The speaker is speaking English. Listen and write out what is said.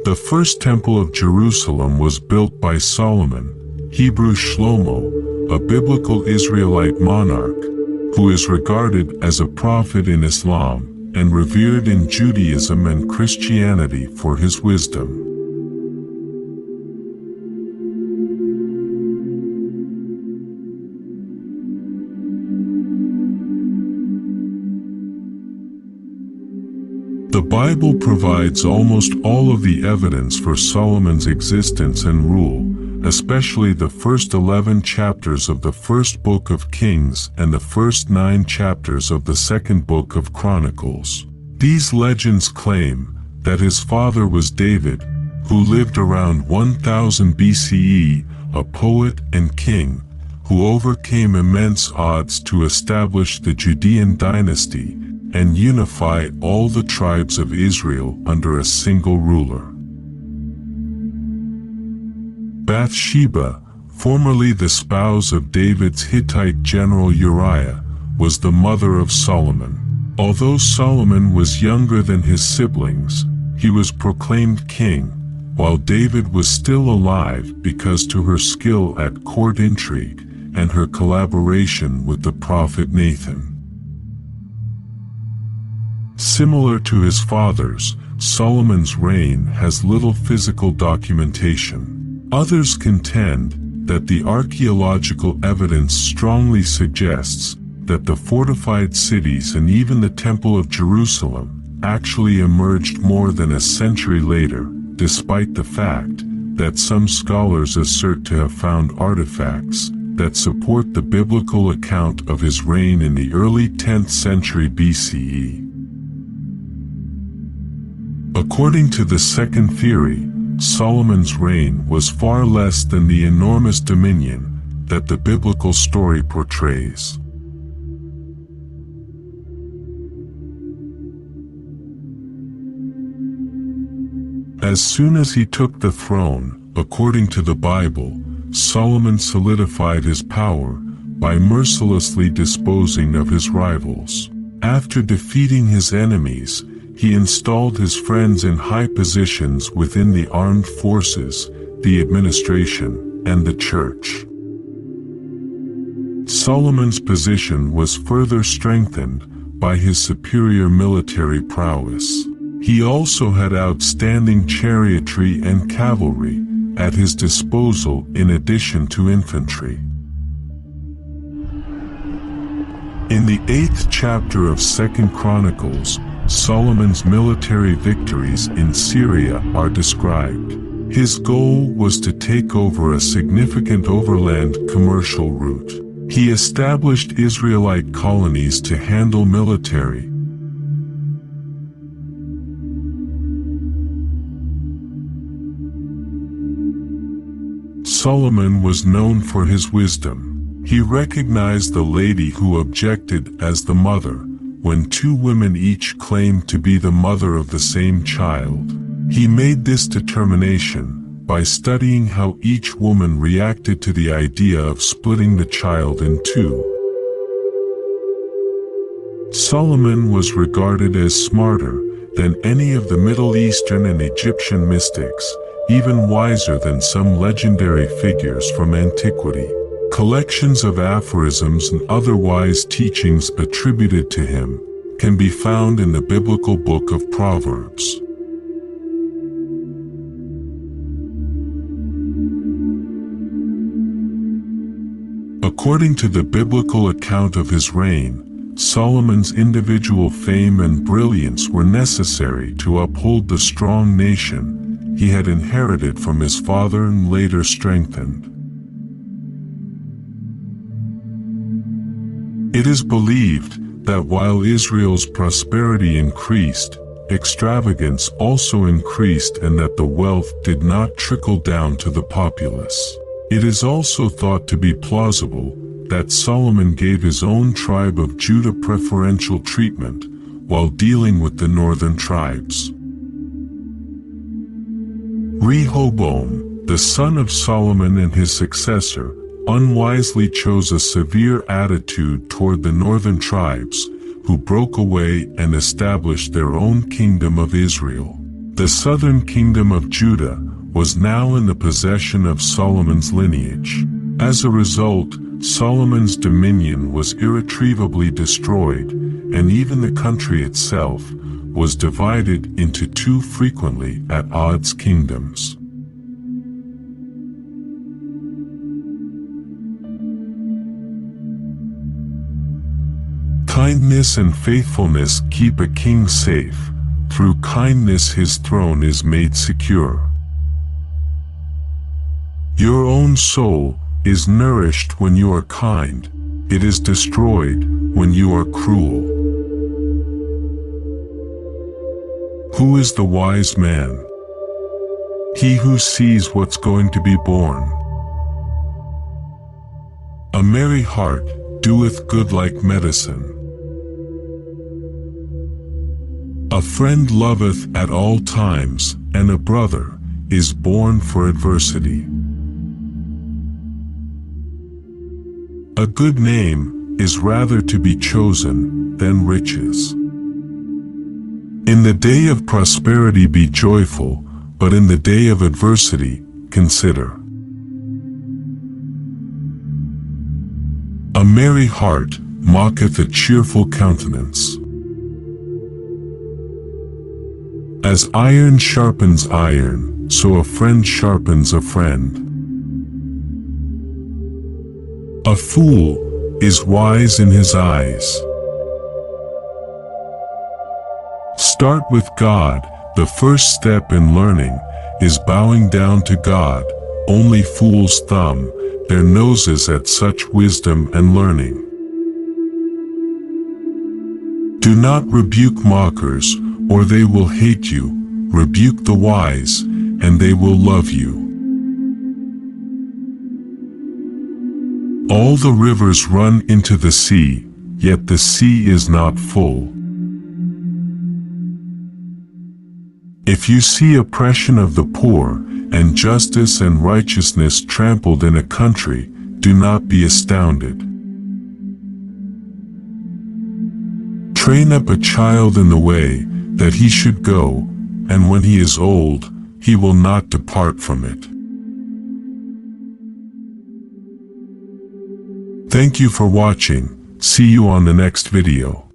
The first temple of Jerusalem was built by Solomon, Hebrew Shlomo, a biblical Israelite monarch, who is regarded as a prophet in Islam and revered in Judaism and Christianity for his wisdom. The Bible provides almost all of the evidence for Solomon's existence and rule, especially the first 11 chapters of the first book of Kings and the first 9 chapters of the second book of Chronicles. These legends claim that his father was David, who lived around 1000 BCE, a poet and king, who overcame immense odds to establish the Judean dynasty and unify all the tribes of Israel under a single ruler. Bathsheba, formerly the spouse of David's Hittite general Uriah, was the mother of Solomon. Although Solomon was younger than his siblings, he was proclaimed king, while David was still alive because to her skill at court intrigue and her collaboration with the prophet Nathan. Similar to his father's, Solomon's reign has little physical documentation. Others contend that the archaeological evidence strongly suggests that the fortified cities and even the Temple of Jerusalem actually emerged more than a century later, despite the fact that some scholars assert to have found artifacts that support the biblical account of his reign in the early 10th century BCE. According to the second theory, Solomon's reign was far less than the enormous dominion that the biblical story portrays. As soon as he took the throne, according to the Bible, Solomon solidified his power by mercilessly disposing of his rivals. After defeating his enemies, he installed his friends in high positions within the armed forces, the administration, and the church. Solomon's position was further strengthened by his superior military prowess. He also had outstanding chariotry and cavalry at his disposal in addition to infantry. In the 8th chapter of 2nd Chronicles, Solomon's military victories in Syria are described. His goal was to take over a significant overland commercial route. He established Israelite colonies to handle military. Solomon was known for his wisdom. He recognized the lady who objected as the mother, when two women each claimed to be the mother of the same child. He made this determination by studying how each woman reacted to the idea of splitting the child in two. Solomon was regarded as smarter than any of the Middle Eastern and Egyptian mystics, even wiser than some legendary figures from antiquity. Collections of aphorisms and other wise teachings attributed to him can be found in the biblical book of Proverbs. According to the biblical account of his reign, Solomon's individual fame and brilliance were necessary to uphold the strong nation he had inherited from his father and later strengthened. It is believed that while Israel's prosperity increased, extravagance also increased and that the wealth did not trickle down to the populace. It is also thought to be plausible that Solomon gave his own tribe of Judah preferential treatment while dealing with the northern tribes. Rehoboam, The son of Solomon and his successor unwisely chose a severe attitude toward the northern tribes, who broke away and established their own kingdom of Israel. The southern kingdom of Judah was now in the possession of Solomon's lineage. As a result, Solomon's dominion was irretrievably destroyed, and even the country itself was divided into two frequently at odds kingdoms. Kindness and faithfulness keep a king safe. Through kindness his throne is made secure. Your own soul is nourished when you are kind. It is destroyed when you are cruel. Who is the wise man? He who sees what's going to be born. A merry heart doeth good like medicine. A friend loveth at all times, and a brother is born for adversity. A good name is rather to be chosen than riches. In the day of prosperity be joyful, but in the day of adversity consider. A merry heart mocketh a cheerful countenance. As iron sharpens iron, so a friend sharpens a friend. A fool is wise in his eyes. Start with God. The first step in learning is bowing down to God. Only fools thumb their noses at such wisdom and learning. Do not rebuke mockers, or they will hate you. Rebuke the wise, and they will love you. All the rivers run into the sea, yet the sea is not full. If you see oppression of the poor, and justice and righteousness trampled in a country, do not be astounded. Train up a child in the way that he should go, and when he is old, he will not depart from it. Thank you for watching. See you on the next video.